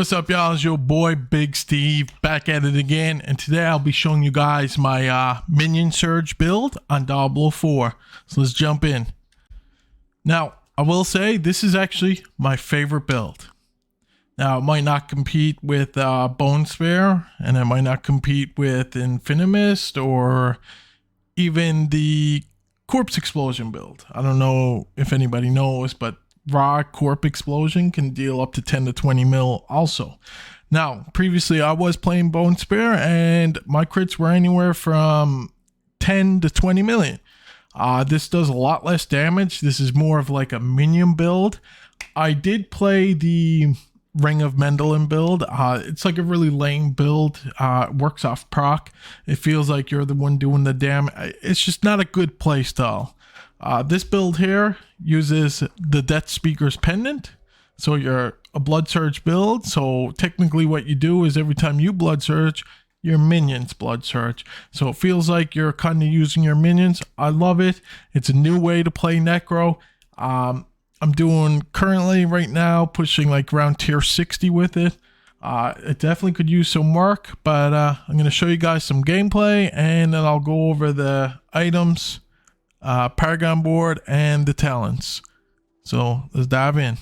What's up, y'all? It's your boy Big Steve back at it again, and today I'll be showing you guys my Minion Surge build on Diablo 4. So let's jump in. Now, I will say this is actually my favorite build. Now, it might not compete with Bone Spare, and it might not compete with Infinimist or even the Corpse Explosion build. I don't know if anybody knows, but raw Corp Explosion can deal up to 10 to 20 mil also. Now, previously I was playing Bone Spare and my crits were anywhere from 10 to 20 million. This does a lot less damage. This is more of like a minion build. I did play the Ring of Mendelin build. It's like a really lame build. It works off proc. It feels like you're the one doing the damage. It's just not a good play style. This build here uses the Death Speaker's Pendant. So you're a Blood Surge build. So technically what you do is every time you Blood Surge, your minions Blood Surge. So it feels like you're kind of using your minions. I love it. It's a new way to play Necro. I'm doing currently right now pushing like around tier 60 with it. It definitely could use some work, but I'm going to show you guys some gameplay and then I'll go over the items, Paragon board, and the talents. So let's dive in.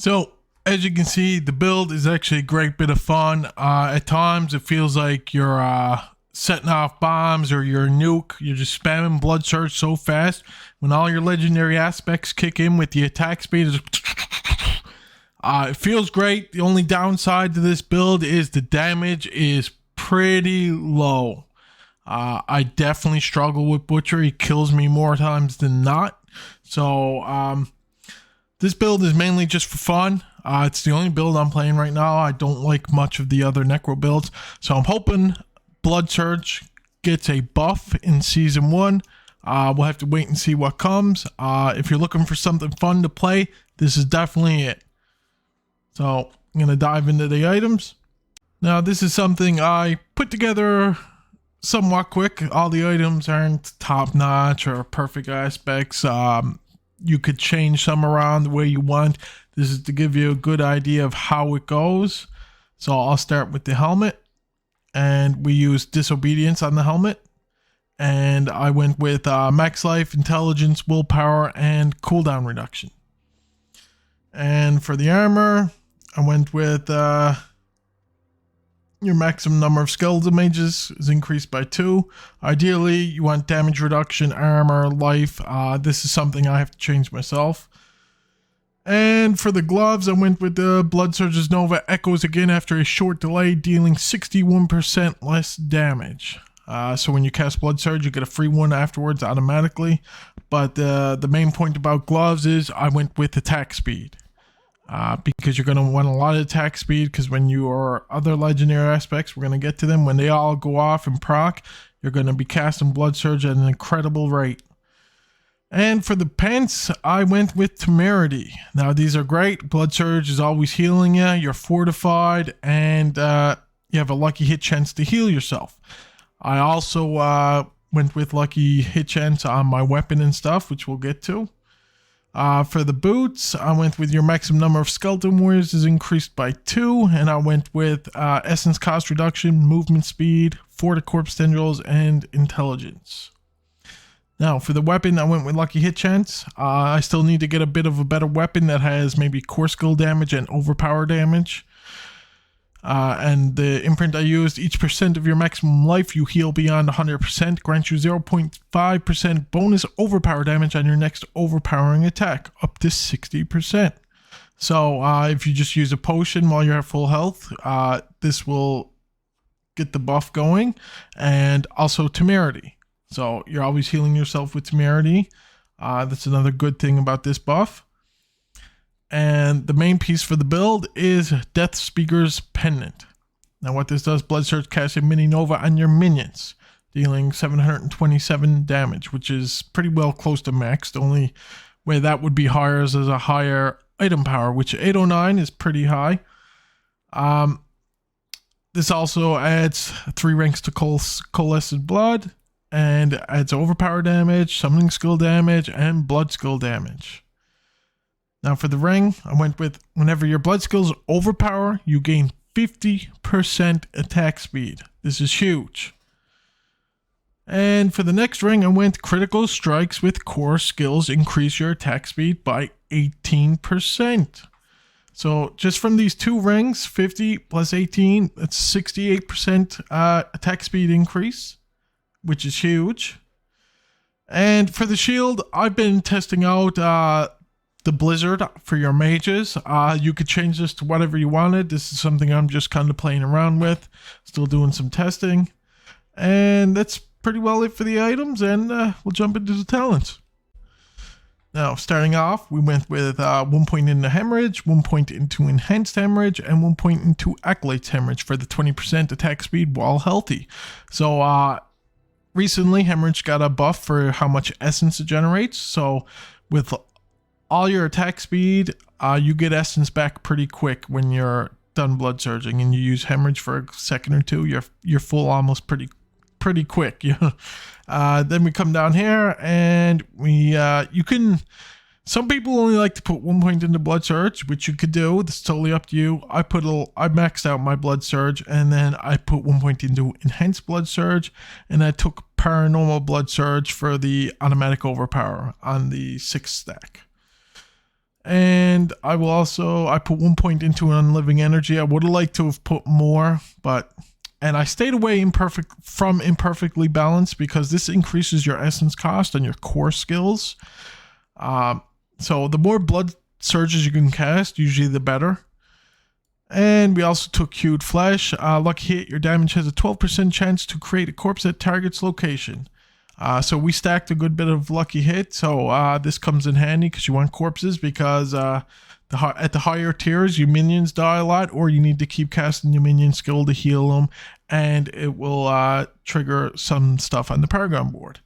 So as you can see, the build is actually a great bit of fun. At times it feels like you're setting off bombs or you're a nuke. You're just spamming Blood Surge so fast. When all your legendary aspects kick in with the attack speed, it feels great. The only downside to this build is the damage is pretty low. I definitely struggle with Butcher. He kills me more times than not. So this build is mainly just for fun. It's the only build I'm playing right now. I don't like much of the other Necro builds. So I'm hoping Blood Surge gets a buff in Season 1. We'll have to wait and see what comes. If you're looking for something fun to play, this is definitely it. So I'm going to dive into the items. Now this is something I put together somewhat quick. All the items aren't top notch or perfect aspects. You could change some around the way you want. This is to give you a good idea of how it goes. So I'll start with the helmet, and we use Disobedience on the helmet. And I went with max life, intelligence, willpower, and cooldown reduction. And for the armor, I went with your maximum number of skeletal mages is increased by 2. Ideally, you want damage reduction, armor, life. This is something I have to change myself. And for the gloves, I went with the Blood Surge's Nova Echoes again after a short delay, dealing 61% less damage. So when you cast Blood Surge, you get a free one afterwards automatically. But the main point about gloves is I went with attack speed. Because you're going to want a lot of attack speed, because when your other legendary aspects, we're going to get to them, when they all go off and proc, you're going to be casting Blood Surge at an incredible rate. And for the pants, I went with Temerity. Now these are great. Blood Surge is always healing you, you're fortified, and you have a lucky hit chance to heal yourself. I also went with lucky hit chance on my weapon and stuff, which we'll get to. For the boots, I went with your maximum number of skeleton warriors is increased by 2, and I went with essence cost reduction, movement speed, 4 to corpse tendrils, and intelligence. Now for the weapon, I went with lucky hit chance. I still need to get a bit of a better weapon that has maybe core skill damage and overpower damage. And the imprint I used, each percent of your maximum life you heal beyond 100% grants you 0.5% bonus overpower damage on your next overpowering attack, up to 60%. So if you just use a potion while you're at full health, this will get the buff going. And also Temerity. So you're always healing yourself with Temerity. That's another good thing about this buff. And the main piece for the build is Death Speaker's Pendant. Now what this does, Blood Surge casts a mini nova on your minions, dealing 727 damage, which is pretty well close to max. The only way that would be higher is as a higher item power, which 809 is pretty high. This also adds 3 ranks to Coalesced Blood, and adds overpower damage, summoning skill damage, and blood skill damage. Now for the ring, I went with whenever your blood skills overpower, you gain 50% attack speed. This is huge. And for the next ring, I went critical strikes with core skills increase your attack speed by 18%. So just from these 2 rings, 50 plus 18, that's 68% attack speed increase, which is huge. And for the shield, I've been testing out the Blizzard for your mages. You could change this to whatever you wanted. This is something I'm just kind of playing around with, still doing some testing. And that's pretty well it for the items, and we'll jump into the talents. Now, starting off, we went with 1 point into Hemorrhage, 1 point into Enhanced Hemorrhage, and 1 point into Acolyte's Hemorrhage for the 20% attack speed while healthy. So, recently, Hemorrhage got a buff for how much essence it generates. So, with all your attack speed, you get essence back pretty quick when you're done blood surging, and you use Hemorrhage for a second or two. You're full almost pretty quick. Then we come down here, and we you can. Some people only like to put 1 point into Blood Surge, which you could do. It's totally up to you. I maxed out my Blood Surge, and then I put 1 point into Enhanced Blood Surge, and I took Paranormal Blood Surge for the automatic overpower on the 6th stack. And I put 1 point into an unliving energy. I would have liked to have put more, and I stayed away from imperfectly balanced because this increases your essence cost and your core skills. So the more blood surges you can cast, usually the better. And we also took Hued Flesh. Lucky hit, your damage has a 12% chance to create a corpse at target's location. So we stacked a good bit of lucky hit. So this comes in handy because you want corpses, because at the higher tiers, your minions die a lot, or you need to keep casting your minion skill to heal them, and it will trigger some stuff on the Paragon board.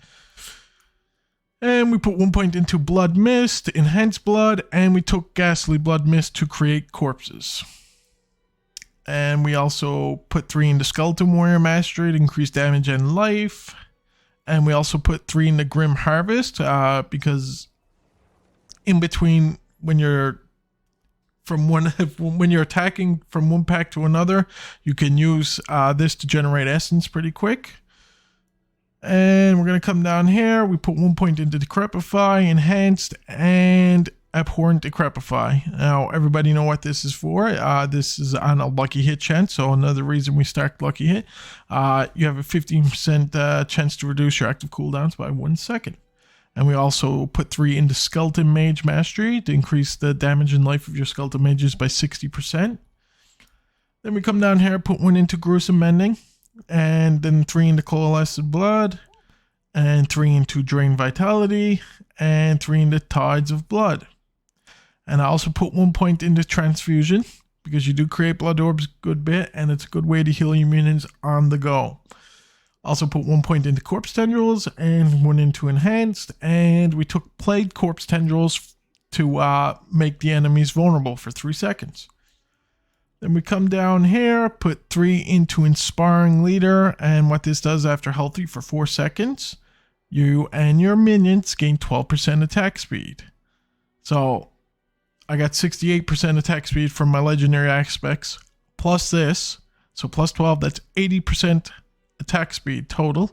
And we put 1 point into Blood Mist, Enhanced Blood, and we took Ghastly Blood Mist to create corpses. And we also put 3 into Skeleton Warrior Mastery to increase damage and life. And we also put 3 into Grim Harvest, because in between when you're attacking from one pack to another, you can use this to generate essence pretty quick. And we're going to come down here. We put 1 point into Decrepify, Enhanced, and Abhorrent Decrepify. Now, everybody know what this is for. This is on a lucky hit chance, so another reason we stacked lucky hit. You have a 15% chance to reduce your active cooldowns by 1 second. And we also put 3 into Skeleton Mage Mastery to increase the damage and life of your Skeleton Mages by 60%. Then we come down here, put 1 into Gruesome Mending, and then 3 into Coalesced Blood, and 3 into Drain Vitality, and 3 into Tides of Blood. And I also put 1 point into Transfusion, because you do create blood orbs a good bit, and it's a good way to heal your minions on the go. Also put 1 point into Corpse Tendrils, and 1 into Enhanced, and we took Plagued Corpse Tendrils to make the enemies vulnerable for 3 seconds. Then we come down here, put 3 into Inspiring Leader, and what this does after healthy for 4 seconds, you and your minions gain 12% attack speed. So I got 68% attack speed from my legendary aspects, plus this, so plus 12, that's 80% attack speed total.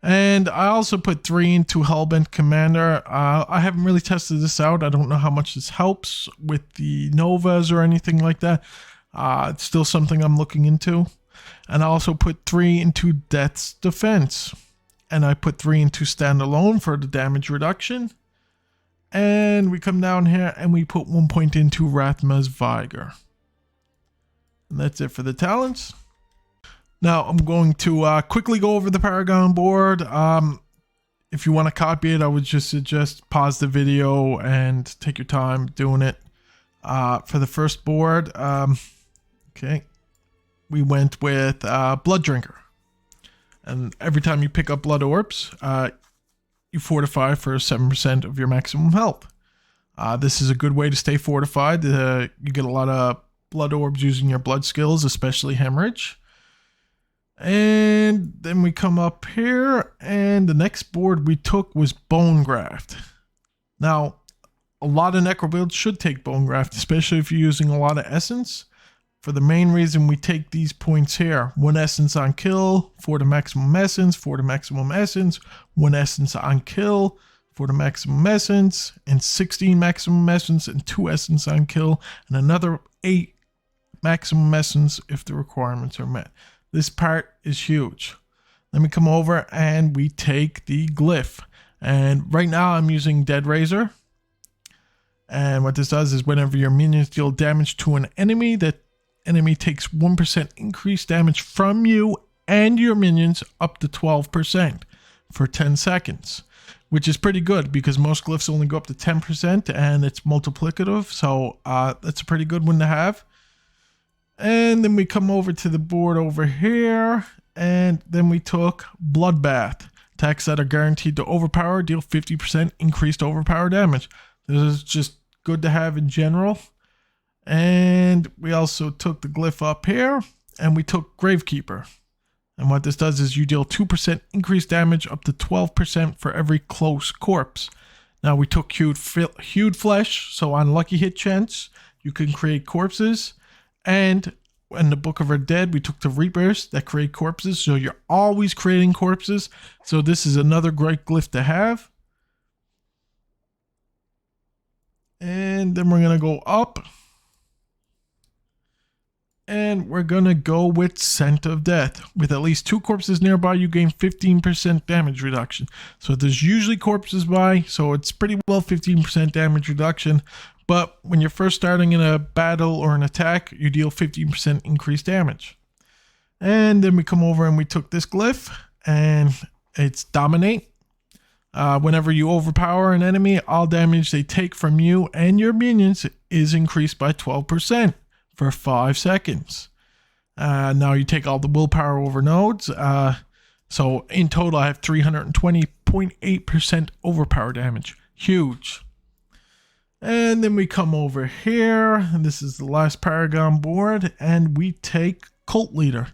And I also put 3 into Hellbent Commander. I haven't really tested this out. I don't know how much this helps with the Novas or anything like that. It's still something I'm looking into. And I also put 3 into Death's Defense. And I put 3 into Standalone for the damage reduction. And we come down here and we put 1 point into Rathma's Vigor. And that's it for the talents. Now I'm going to quickly go over the Paragon board. If you want to copy it, I would just suggest pause the video and take your time doing it. For the first board, okay, we went with Blood Drinker. And every time you pick up blood orbs, you fortify for 7% of your maximum health. This is a good way to stay fortified. You get a lot of blood orbs using your blood skills, especially hemorrhage. And then we come up here, and the next board we took was Bone Graft. Now, a lot of Necro builds should take Bone Graft, especially if you're using a lot of essence. For the main reason we take these points here: 1 essence on kill for the maximum essence, 1 essence on kill for the maximum essence, and 16 maximum essence, and 2 essence on kill, and another 8 maximum essence if the requirements are met. This part is huge. Then we come over and we take the glyph. And right now I'm using Dead Razor. And what this does is whenever your minions deal damage to an enemy, that enemy takes 1% increased damage from you and your minions up to 12% for 10 seconds. Which is pretty good because most glyphs only go up to 10% and it's multiplicative. So that's a pretty good one to have. And then we come over to the board over here, and then we took Bloodbath. Attacks that are guaranteed to overpower deal 50% increased overpower damage. This is just good to have in general. And we also took the glyph up here, and we took Gravekeeper. And what this does is you deal 2% increased damage up to 12% for every close corpse. Now we took Hued Flesh, so on lucky hit chance, you can create corpses. And in the Book of Our Dead, we took the Reapers that create corpses. So you're always creating corpses. So this is another great glyph to have. And And then we're going to go up. And we're going to go with Scent of Death. With at least 2 corpses nearby, you gain 15% damage reduction. So there's usually corpses by, so it's pretty well 15% damage reduction. But when you're first starting in a battle or an attack, you deal 15% increased damage. And then we come over and we took this glyph, and it's Dominate. Whenever you overpower an enemy, all damage they take from you and your minions is increased by 12%. For 5 seconds. Now you take all the willpower over nodes. So in total, I have 320.8% overpower damage. Huge. And then we come over here, and this is the last Paragon board, and we take Cult Leader.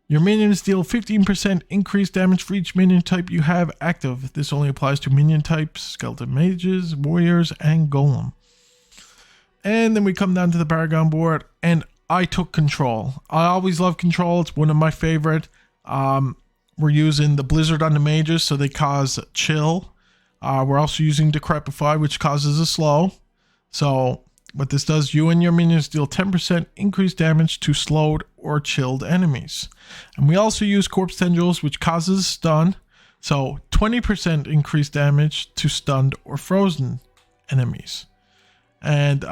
Your minions deal 15% increased damage for each minion type you have active. This only applies to minion types, skeleton mages, warriors, and golem. And then we come down to the Paragon board, and I took Control. I always love Control. It's one of my favorite. We're using the Blizzard on the mages, so they cause chill. We're also using Decrepify, which causes a slow. So what this does, you and your minions deal 10% increased damage to slowed or chilled enemies. And we also use Corpse Tendrils, which causes stun. So 20% increased damage to stunned or frozen enemies. And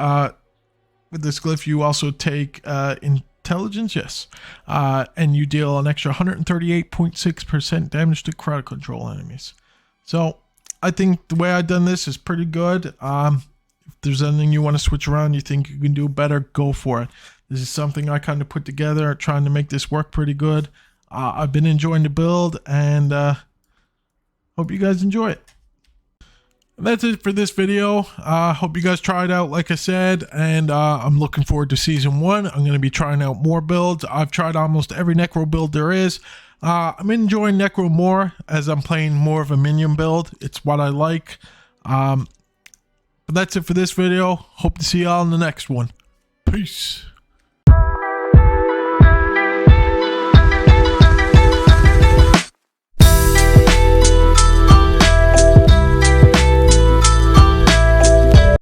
with this glyph, you also take intelligence, yes. And you deal an extra 138.6% damage to crowd control enemies. So I think the way I've done this is pretty good. If there's anything you want to switch around, you think you can do better, go for it. This is something I kind of put together, trying to make this work pretty good. I've been enjoying the build, and hope you guys enjoy it. That's it for this video. Hope you guys try it out, like I said, and I'm looking forward to season 1. I'm going to be trying out more builds. I've tried almost every Necro build there is. I'm enjoying Necro more as I'm playing more of a minion build. It's what I like. But that's it for this video. Hope to see y'all in the next one. Peace.